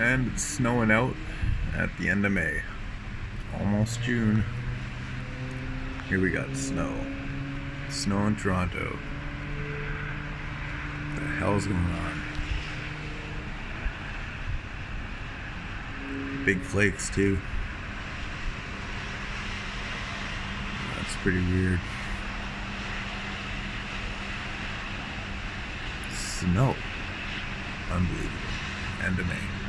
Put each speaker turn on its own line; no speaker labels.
And it's snowing out at the end of May. Almost June. Here we got snow. Snow in Toronto. What the hell's going on? Big flakes too. That's pretty weird. Snow. Unbelievable. End of May.